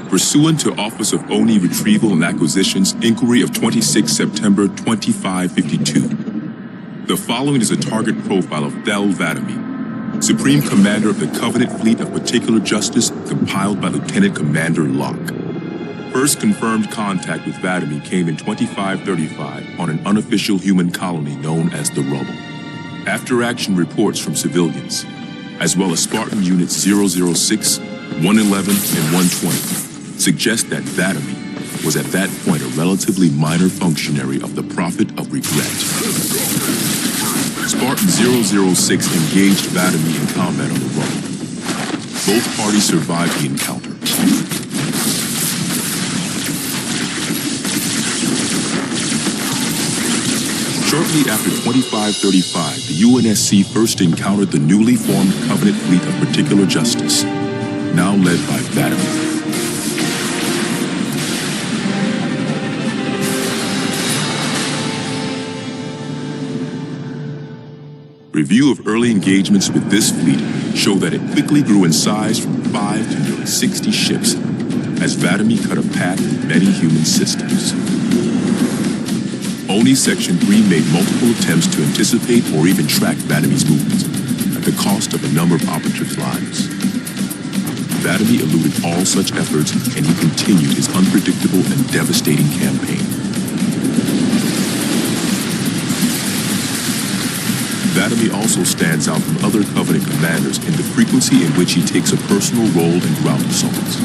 Pursuant to Office of ONI Retrieval and Acquisitions Inquiry of 26 September 2552. The following is a target profile of Thel Vadami, Supreme Commander of the Covenant Fleet of Particular Justice, compiled by Lieutenant Commander Locke. First confirmed contact with Vadami came in 2535 on an unofficial human colony known as the Rubble. After-action reports from civilians, as well as Spartan Units 006, 111, and 120, suggest that Vadami was at that point a relatively minor functionary of the Prophet of Regret. Spartan 006 engaged Vadami in combat on the Rubble. Both parties survived the encounter. Shortly after 2535, the UNSC first encountered the newly formed Covenant Fleet of Particular Justice, now led by Vadami. Review of early engagements with this fleet show that it quickly grew in size from 5 to nearly 60 ships as Vadami cut a path through many human systems. ONI Section 3 made multiple attempts to anticipate or even track Vadami's movements at the cost of a number of operatives' lives. Vadami eluded all such efforts and he continued his unpredictable and devastating campaign. Vadami also stands out from other Covenant commanders in the frequency in which he takes a personal role in ground assaults.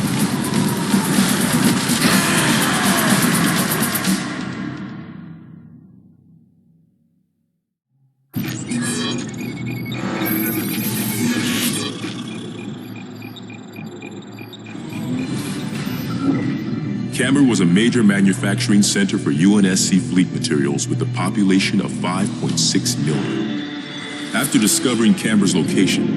Camber was a major manufacturing center for UNSC fleet materials with a population of 5.6 million. After discovering Camber's location,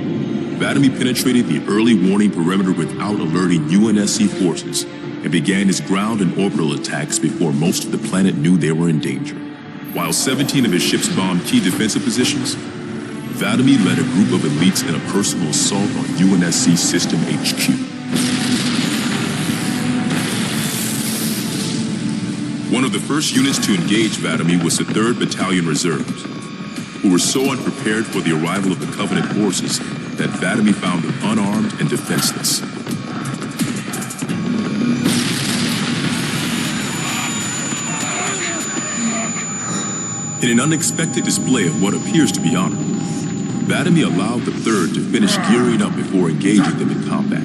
Vadami penetrated the early warning perimeter without alerting UNSC forces and began his ground and orbital attacks before most of the planet knew they were in danger. While 17 of his ships bombed key defensive positions, Vadami led a group of elites in a personal assault on UNSC System HQ. One of the first units to engage Vadami was the 3rd Battalion Reserves, who were so unprepared for the arrival of the Covenant forces that Vadami found them unarmed and defenseless. In an unexpected display of what appears to be honor, Vadami allowed the 3rd to finish gearing up before engaging them in combat.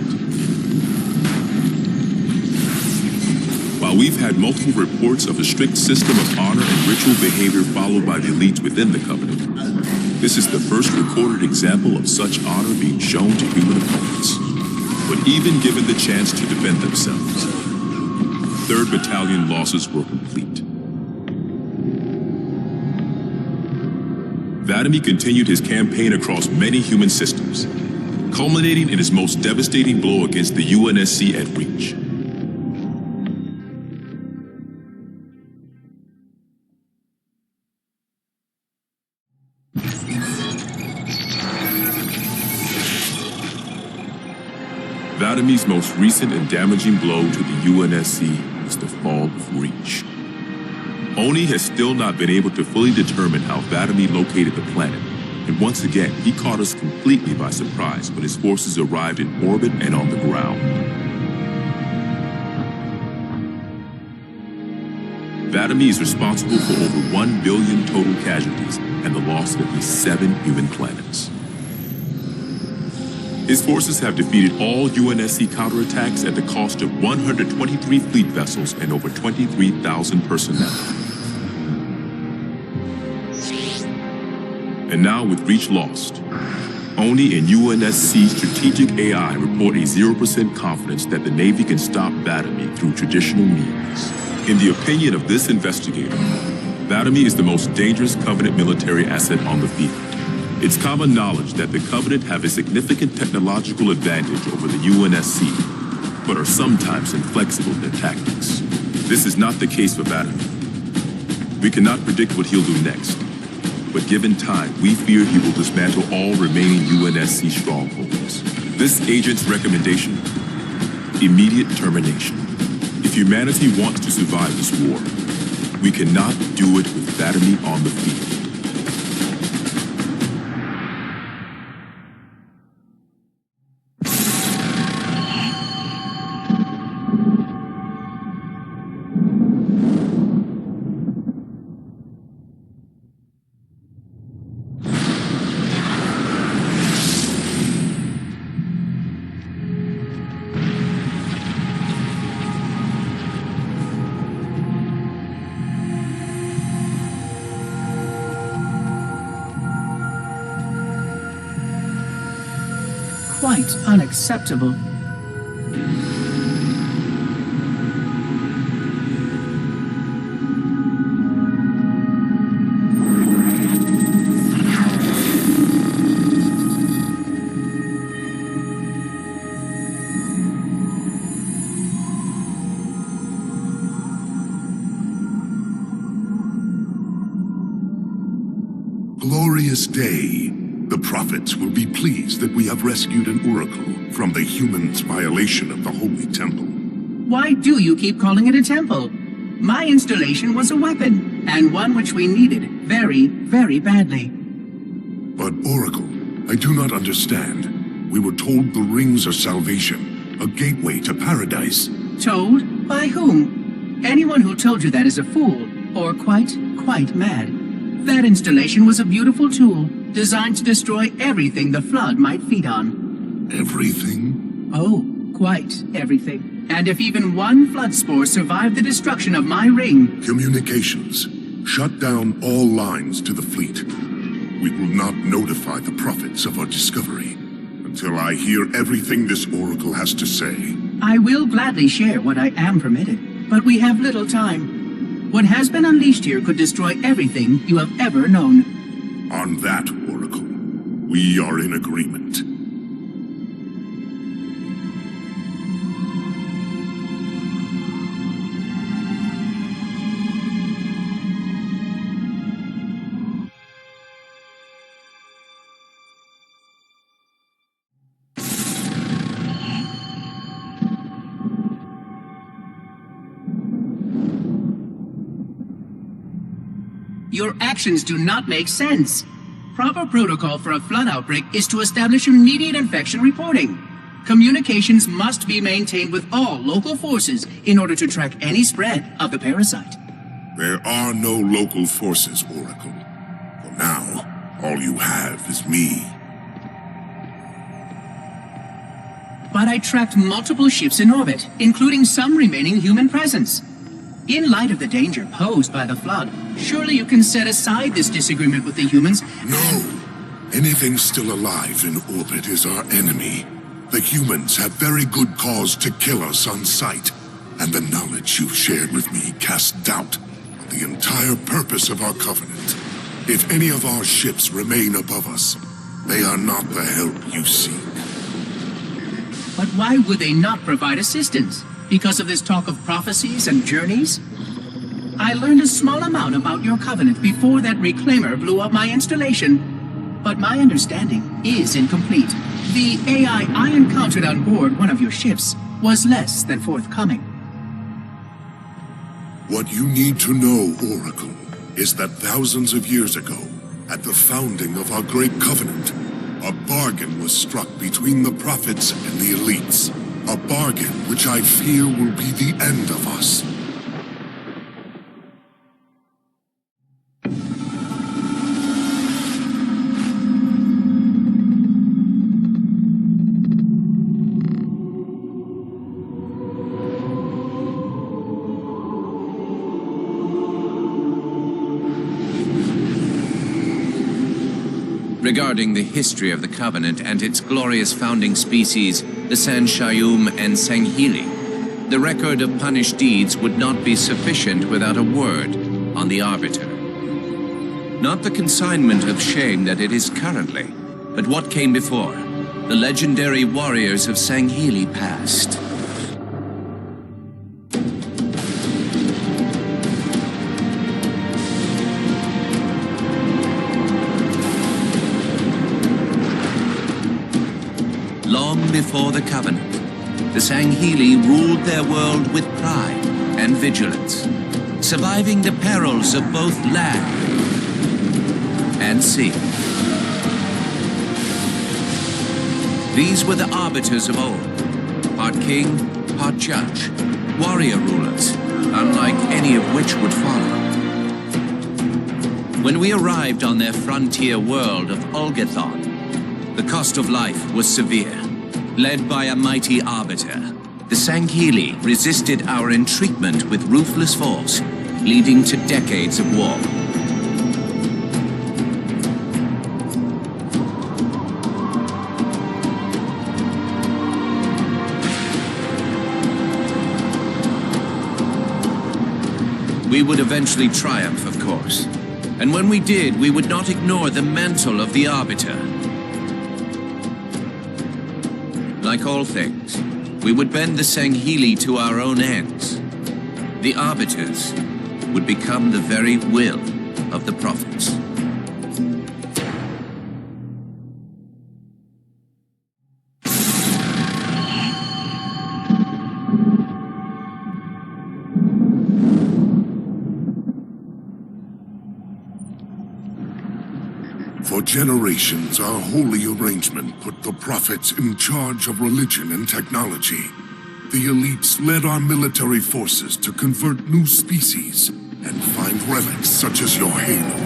While we've had multiple reports of a strict system of honor and ritual behavior followed by the elites within the Covenant, this is the first recorded example of such honor being shown to human opponents. But even given the chance to defend themselves, 3rd Battalion losses were complete. Vadami continued his campaign across many human systems, culminating in his most devastating blow against the UNSC at Reach. Vadami's most recent and damaging blow to the UNSC was the fall of Reach. ONI has still not been able to fully determine how Vadami located the planet, and once again, he caught us completely by surprise when his forces arrived in orbit and on the ground. Vadami is responsible for over 1 billion total casualties and the loss of at least 7 human planets. His forces have defeated all UNSC counterattacks at the cost of 123 fleet vessels and over 23,000 personnel. And now with Reach lost, ONI and UNSC strategic AI report a 0% confidence that the Navy can stop Vadami through traditional means. In the opinion of this investigator, Vadami is the most dangerous Covenant military asset on the field. It's common knowledge that the Covenant have a significant technological advantage over the UNSC, but are sometimes inflexible in their tactics. This is not the case for Vadami. We cannot predict what he'll do next, but given time, we fear he will dismantle all remaining UNSC strongholds. This agent's recommendation immediate termination. If humanity wants to survive this war, we cannot do it with Vatomy on the field. Quite unacceptable. Glorious day. The prophets will be pleased that we have rescued an oracle from the humans' violation of the Holy Temple. Why do you keep calling it a temple? My installation was a weapon, and one which we needed very, very badly. But Oracle, I do not understand. We were told the rings are salvation, a gateway to paradise. Told? By whom? Anyone who told you that is a fool, or quite mad. That installation was a beautiful tool, designed to destroy everything the Flood might feed on. Everything? Oh, quite everything. And if even one Flood spore survived the destruction of my ring... Communications. Shut down all lines to the fleet. We will not notify the prophets of our discovery until I hear everything this oracle has to say. I will gladly share what I am permitted, but we have little time. What has been unleashed here could destroy everything you have ever known. On that, Oracle, we are in agreement. Your actions do not make sense. Proper protocol for a Flood outbreak is to establish immediate infection reporting. Communications must be maintained with all local forces in order to track any spread of the parasite. There are no local forces, Oracle. For now, all you have is me. But I tracked multiple ships in orbit, including some remaining human presence. In light of the danger posed by the Flood, surely you can set aside this disagreement with the humans. No! Anything still alive in orbit is our enemy. The humans have very good cause to kill us on sight, and the knowledge you've shared with me casts doubt on the entire purpose of our covenant. If any of our ships remain above us, they are not the help you seek. But why would they not provide assistance? Because of this talk of prophecies and journeys? I learned a small amount about your covenant before that reclaimer blew up my installation, but my understanding is incomplete. The AI I encountered on board one of your ships was less than forthcoming. What you need to know, Oracle, is that thousands of years ago, at the founding of our great covenant, a bargain was struck between the prophets and the elites. A bargain which I fear will be the end of us. Regarding the history of the Covenant and its glorious founding species, the San-Shayum and Sanghili, the record of punished deeds would not be sufficient without a word on the Arbiter. Not the consignment of shame that it is currently, but what came before, the legendary warriors of Sanghili past. Long before the Covenant, the Sanghili ruled their world with pride and vigilance, surviving the perils of both land and sea. These were the arbiters of old, part king, part judge, warrior rulers, unlike any of which would follow. When we arrived on their frontier world of Ulgathon, the cost of life was severe. Led by a mighty arbiter, the Sanghili resisted our entreatment with ruthless force, leading to decades of war. We would eventually triumph, of course. And when we did, we would not ignore the mantle of the Arbiter. Like all things, we would bend the Sanghili to our own ends. The Arbiters would become the very will of the Prophets. For generations, our holy arrangement put the prophets in charge of religion and technology. The elites led our military forces to convert new species and find relics such as your halo.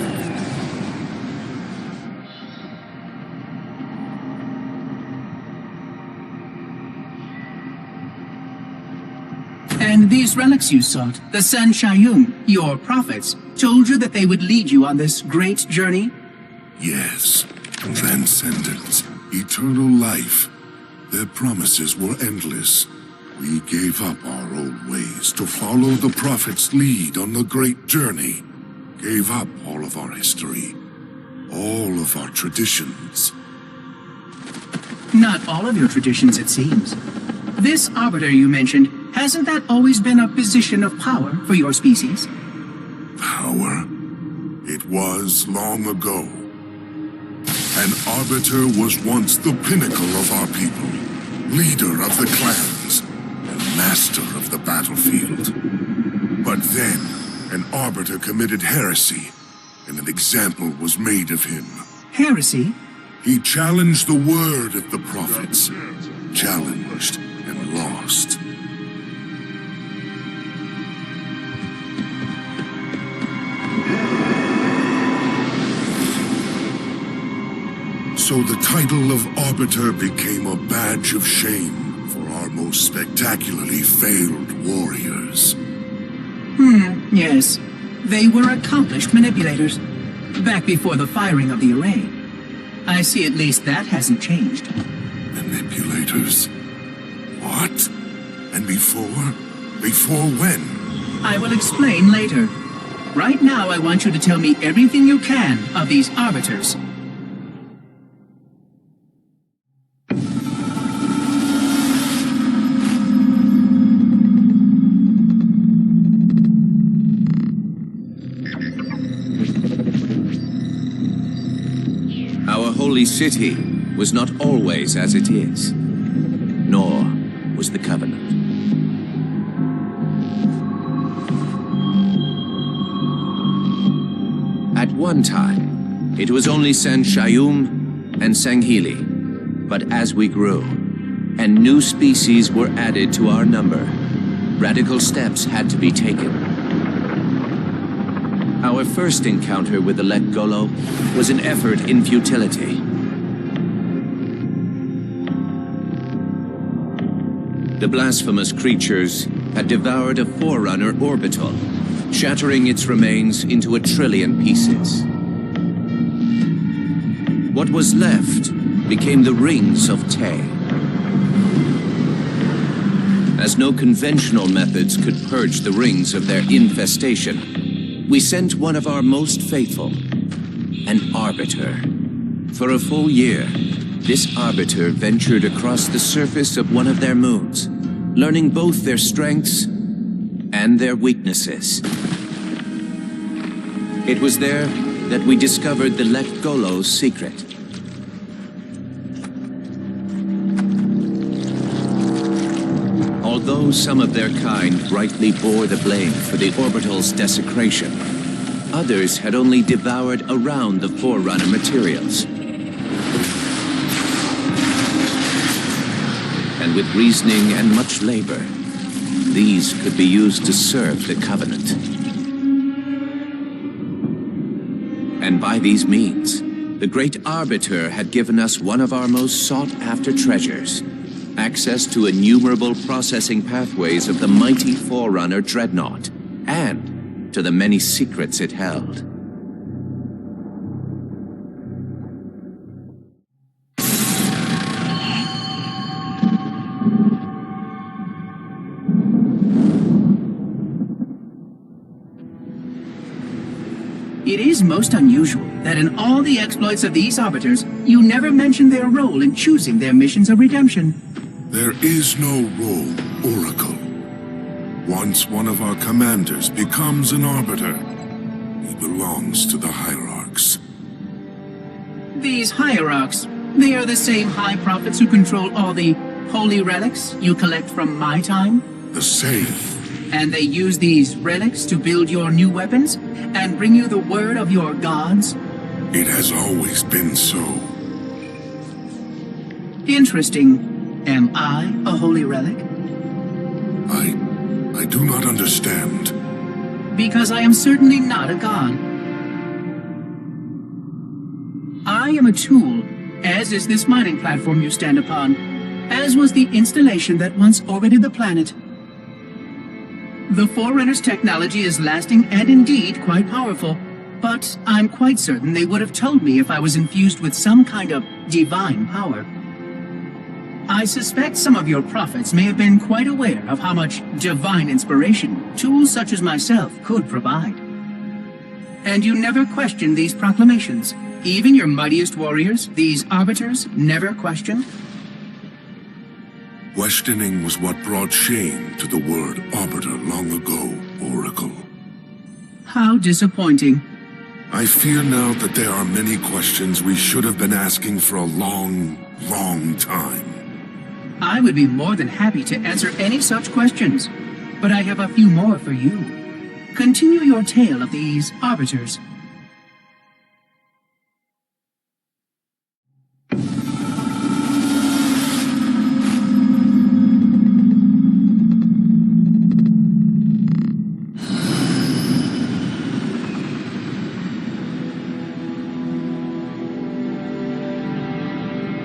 And these relics you sought, the San Shayum, your prophets, told you that they would lead you on this great journey? Yes, transcendence, eternal life. Their promises were endless. We gave up our old ways to follow the Prophet's lead on the great journey. Gave up all of our history, all of our traditions. Not all of your traditions, it seems. This Arbiter you mentioned, hasn't that always been a position of power for your species? Power? It was long ago. An Arbiter was once the pinnacle of our people, leader of the clans, and master of the battlefield. But then, an Arbiter committed heresy, and an example was made of him. Heresy? He challenged the word of the prophets, challenged and lost. So the title of Arbiter became a badge of shame for our most spectacularly failed warriors. Yes. They were accomplished manipulators. Back before the firing of the array. I see at least that hasn't changed. Manipulators? What? And before? Before when? I will explain later. Right now, I want you to tell me everything you can of these Arbiters. Holy city was not always as it is, nor was the Covenant. At one time, it was only San Shayum and Sanghili, but as we grew, and new species were added to our number, radical steps had to be taken. Our first encounter with the Lekgolo was an effort in futility. The blasphemous creatures had devoured a Forerunner orbital, shattering its remains into 1 trillion pieces. What was left became the Rings of Te. As no conventional methods could purge the rings of their infestation, we sent one of our most faithful, an Arbiter. For a full year, this Arbiter ventured across the surface of one of their moons, learning both their strengths and their weaknesses. It was there that we discovered the Lekgolo's secret. although some of their kind rightly bore the blame for the orbital's desecration, others had only devoured around the Forerunner materials. And with reasoning and much labor, these could be used to serve the Covenant. And by these means, the Great Arbiter had given us one of our most sought-after treasures, access to innumerable processing pathways of the mighty Forerunner Dreadnought, and to the many secrets it held. It is most unusual that in all the exploits of these Arbiters, you never mention their role in choosing their missions of redemption. There is no role, Oracle. Once one of our commanders becomes an Arbiter, he belongs to the Hierarchs. These Hierarchs, they are the same High Prophets who control all the holy relics you collect from my time? The same. And they use these relics to build your new weapons and bring you the word of your gods? It has always been so. Interesting. Am I a holy relic? I do not understand. Because I am certainly not a god. I am a tool, as is this mining platform you stand upon, as was the installation that once orbited the planet. The Forerunner's technology is lasting and indeed quite powerful, but I'm quite certain they would have told me if I was infused with some kind of divine power. I suspect some of your prophets may have been quite aware of how much divine inspiration tools such as myself could provide. And you never questioned these proclamations. Even your mightiest warriors, these Arbiters, never questioned? Questioning was what brought shame to the word Arbiter long ago, Oracle. How disappointing. I fear now that there are many questions we should have been asking for a long, long time. I would be more than happy to answer any such questions, but I have a few more for you. Continue your tale of these Arbiters.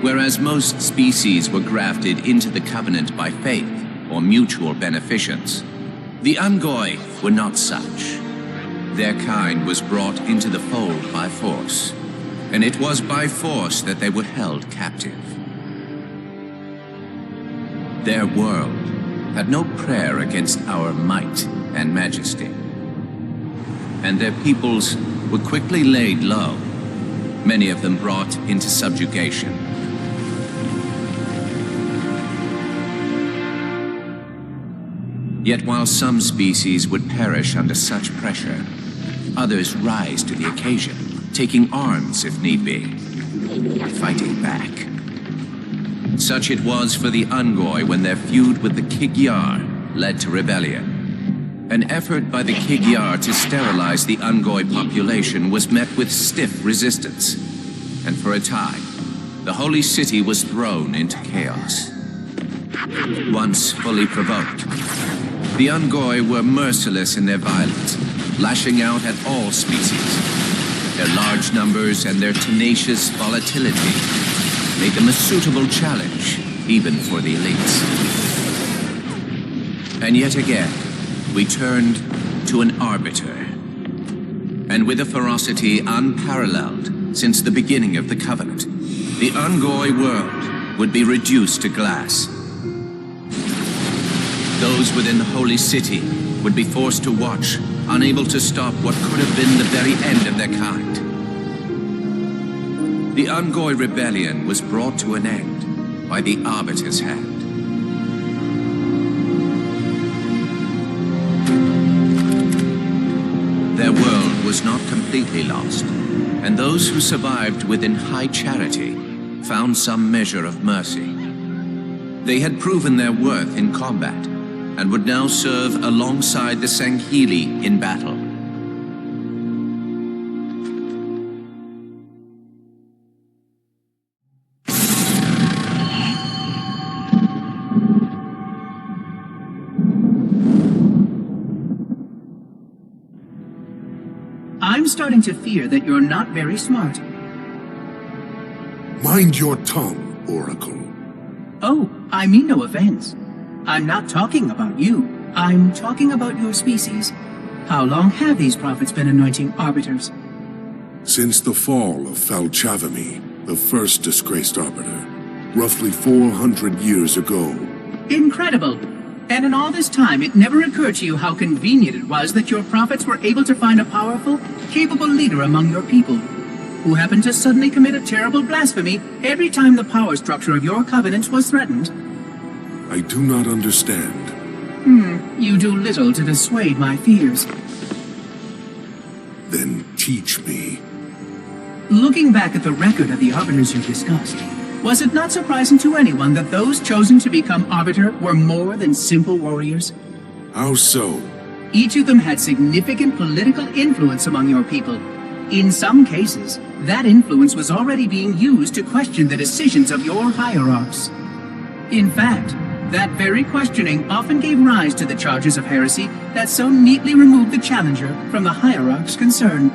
Whereas most species were grafted into the Covenant by faith or mutual beneficence, the Unggoy were not such. Their kind was brought into the fold by force, and it was by force that they were held captive. Their world had no prayer against our might and majesty, and their peoples were quickly laid low, many of them brought into subjugation. Yet while some species would perish under such pressure, others rise to the occasion, taking arms if need be, fighting back. Such it was for the Unggoy when their feud with the Kig-Yar led to rebellion. An effort by the Kig-Yar to sterilize the Unggoy population was met with stiff resistance, and for a time, the Holy City was thrown into chaos. Once fully provoked, the Unggoy were merciless in their violence, lashing out at all species. Their large numbers and their tenacious volatility made them a suitable challenge, even for the elites. And yet again, we turned to an Arbiter. And with a ferocity unparalleled since the beginning of the Covenant, the Unggoy world would be reduced to glass. Those within the Holy City would be forced to watch, unable to stop what could have been the very end of their kind. The Unggoy rebellion was brought to an end by the Arbiter's hand. Their world was not completely lost, and those who survived within high charity found some measure of mercy. They had proven their worth in combat, and would now serve alongside the Sanghili in battle. I'm starting to fear that you're not very smart. Mind your tongue, Oracle. Oh, I mean no offense. I'm not talking about you. I'm talking about your species. How long have these prophets been anointing arbiters? Since the fall of Falchavami, the first disgraced arbiter, roughly 400 years ago. Incredible! And in all this time, it never occurred to you how convenient it was that your prophets were able to find a powerful, capable leader among your people, who happened to suddenly commit a terrible blasphemy every time the power structure of your covenant was threatened. I do not understand. You do little to dissuade my fears. Then teach me. Looking back at the record of the arbiters you discussed, was it not surprising to anyone that those chosen to become arbiter were more than simple warriors? How so? Each of them had significant political influence among your people. In some cases, that influence was already being used to question the decisions of your hierarchs. In fact, that very questioning often gave rise to the charges of heresy that so neatly removed the challenger from the hierarch's concern.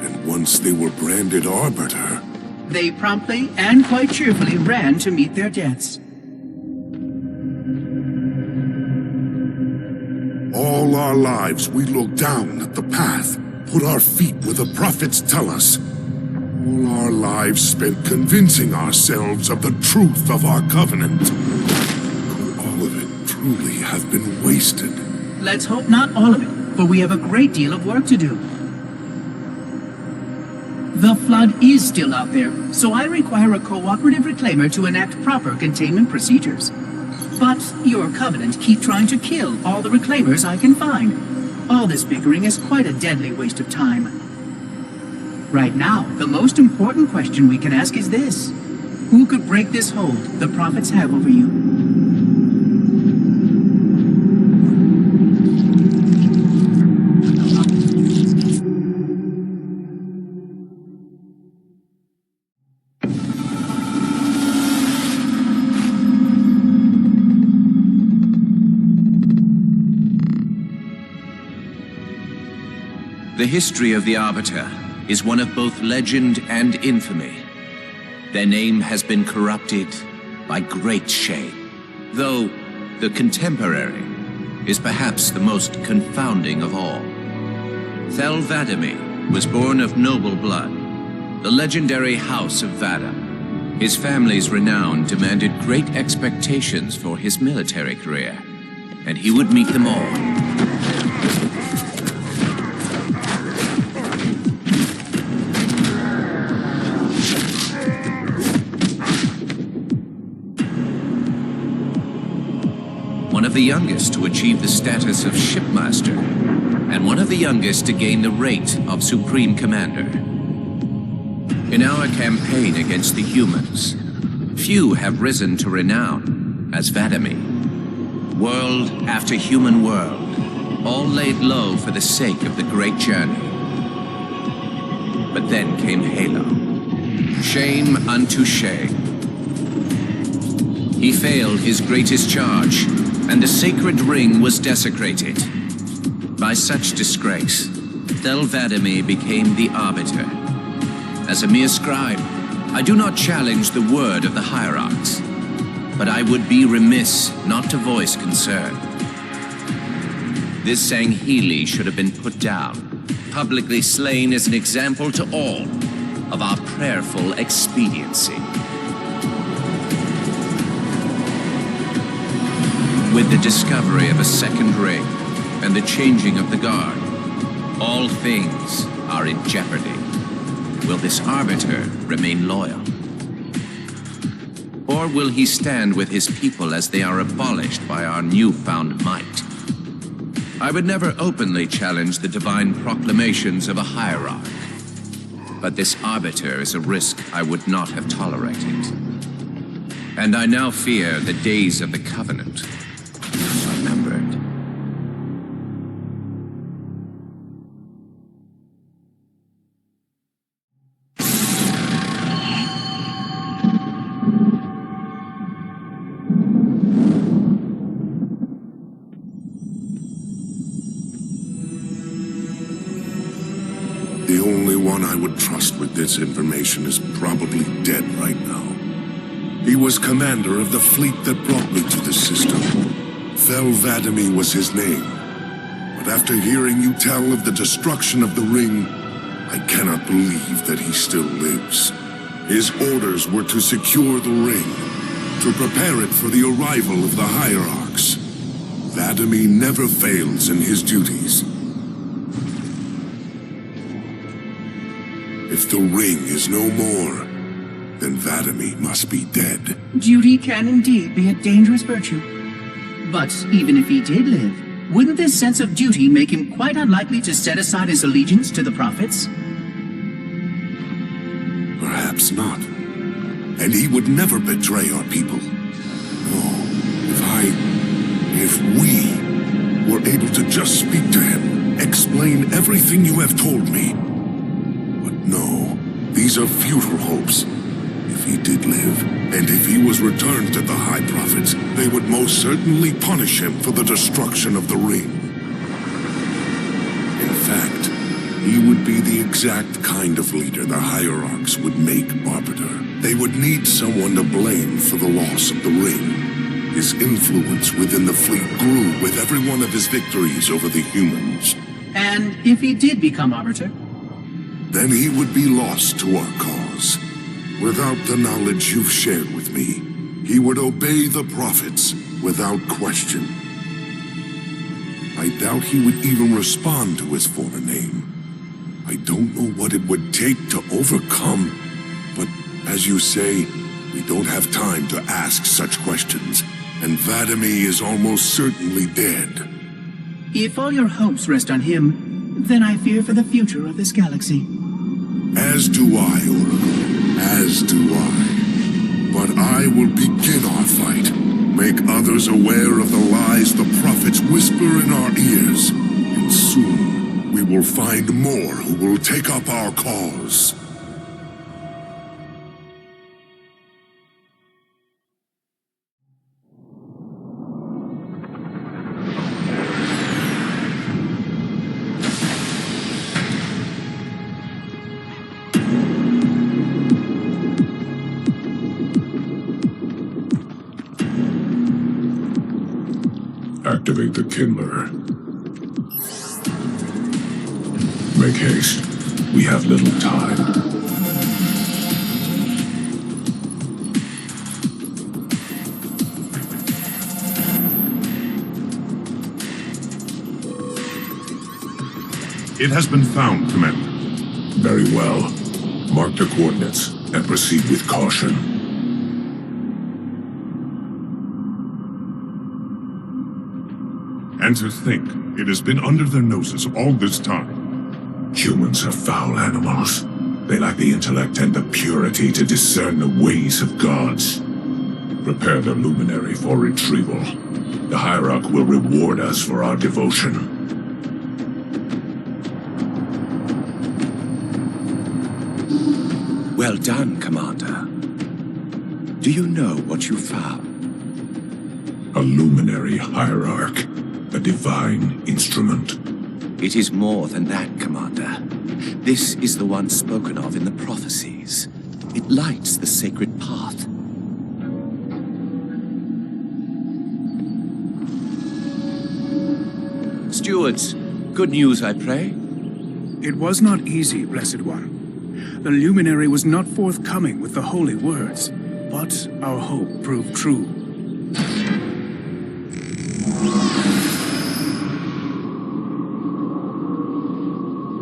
And once they were branded arbiter, they promptly and quite cheerfully ran to meet their deaths. all our lives we look down at the path, put our feet where the prophets tell us. All our lives spent convincing ourselves of the truth of our covenant. Could all of it truly have been wasted? Let's hope not all of it, for we have a great deal of work to do. The Flood is still out there, so I require a cooperative reclaimer to enact proper containment procedures. But your Covenant keep trying to kill all the reclaimers I can find. All this bickering is quite a deadly waste of time. Right now, the most important question we can ask is this. Who could break this hold the prophets have over you? The history of the Arbiter is one of both legend and infamy. Their name has been corrupted by great shame, though the contemporary is perhaps the most confounding of all. Thel 'Vadami was born of noble blood, the legendary House of Vada. His family's renown demanded great expectations for his military career, and he would meet them all. One of the youngest to achieve the status of shipmaster, and one of the youngest to gain the rate of supreme commander. In our campaign against the humans, few have risen to renown as Vadami. World after human world, all laid low for the sake of the great journey. But then came Halo. Shame unto shame. He failed his greatest charge, and the sacred ring was desecrated. By such disgrace, Thel 'Vadami became the Arbiter. As a mere scribe, I do not challenge the word of the hierarchs, but I would be remiss not to voice concern. This Sanghili should have been put down, publicly slain as an example to all of our prayerful expediency. With the discovery of a second ring and the changing of the guard, all things are in jeopardy. Will this Arbiter remain loyal? Or will he stand with his people as they are abolished by our newfound might? I would never openly challenge the divine proclamations of a hierarch, but this Arbiter is a risk I would not have tolerated. And I now fear the days of the Covenant are numbered. one I would trust with this information is probably dead right now. He was commander of the fleet that brought me to this system. Fel Vadimi was his name. But after hearing you tell of the destruction of the ring, I cannot believe that he still lives. His orders were to secure the ring, to prepare it for the arrival of the Hierarchs. Vadimi never fails in his duties. If the ring is no more, then Vadimi must be dead. Duty can indeed be a dangerous virtue. But even if he did live, wouldn't this sense of duty make him quite unlikely to set aside his allegiance to the Prophets? Perhaps not. And he would never betray our people. Oh, if we were able to just speak to him, explain everything you have told me. But no, these are futile hopes. If he did live, and if he was returned to the High Prophets, they would most certainly punish him for the destruction of the ring. In fact, he would be the exact kind of leader the Hierarchs would make arbiter. They would need someone to blame for the loss of the ring. His influence within the fleet grew with every one of his victories over the humans. And if he did become arbiter? Then he would be lost to our cause. Without the knowledge you've shared with me, he would obey the Prophets without question. I doubt he would even respond to his former name. I don't know what it would take to overcome, but as you say, we don't have time to ask such questions, and Vadimi is almost certainly dead. If all your hopes rest on him, then I fear for the future of this galaxy. As do I, Oracle. As do I. But I will begin our fight. Make others aware of the lies the Prophets whisper in our ears. And soon, we will find more who will take up our cause. Activate the kindler. Make haste. We have little time. It has been found, Commander. Very well. Mark the coordinates and proceed with caution. And to think, it has been under their noses all this time. Humans are foul animals. They lack the intellect and the purity to discern the ways of gods. Prepare the luminary for retrieval. The Hierarch will reward us for our devotion. Well done, Commander. Do you know what you found? A luminary hierarch. A divine instrument. It is more than that, Commander. This is the one spoken of in the prophecies. It lights the sacred path. Stewards, good news, I pray? It was not easy, Blessed One. The luminary was not forthcoming with the holy words, but our hope proved true.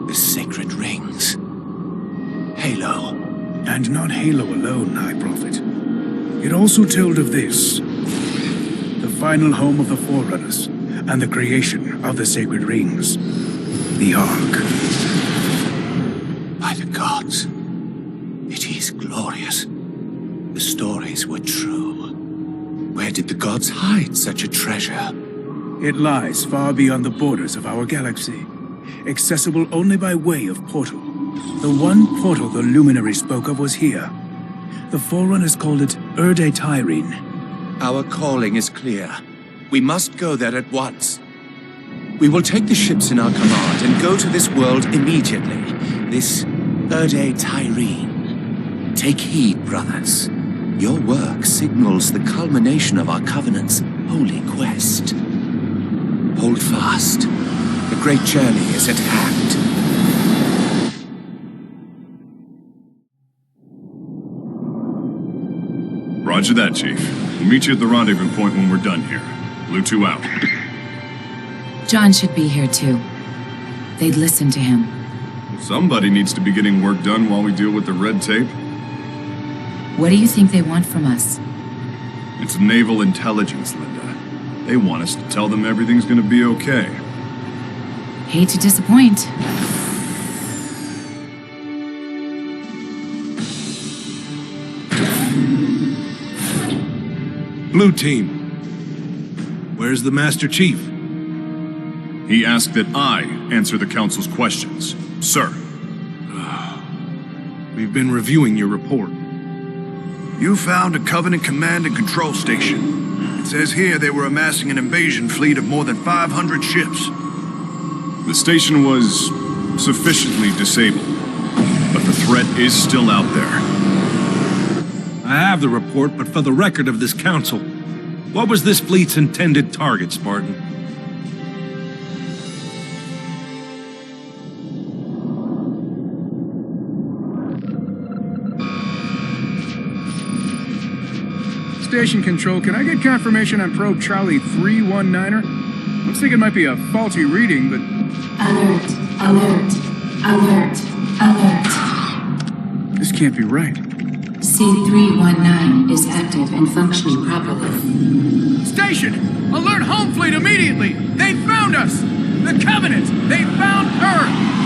The sacred rings. Halo. And not Halo alone, High Prophet. It also told of this. The final home of the Forerunners, and the creation of the sacred rings. The Ark. By the gods. It is glorious. The stories were true. Where did the gods hide such a treasure? It lies far beyond the borders of our galaxy, accessible only by way of portal. The one portal the luminary spoke of was here. The Forerunners called it Erde Tyrene. Our calling is clear. We must go there at once. We will take the ships in our command and go to this world immediately. This Erde Tyrene. Take heed, brothers. Your work signals the culmination of our Covenant's holy quest. Hold fast. The great journey is at hand. Roger that, Chief. We'll meet you at the rendezvous point when we're done here. Blue 2 out. John should be here too. They'd listen to him. Somebody needs to be getting work done while we deal with the red tape. What do you think they want from us? It's naval intelligence, Linda. They want us to tell them everything's gonna be okay. Hate to disappoint. Blue Team. Where's the Master Chief? He asked that I answer the Council's questions. Sir. We've been reviewing your report. You found a Covenant command and control station. It says here they were amassing an invasion fleet of more than 500 ships. The station was sufficiently disabled, but the threat is still out there. I have the report, but for the record of this council, what was this fleet's intended target, Spartan? Station control, can I get confirmation on probe Charlie 319er? Looks like it might be a faulty reading, but... Alert, alert, alert, alert. This can't be right. C319 is active and functioning properly. Station! Alert home fleet immediately! They found us! The Covenant! They found Earth!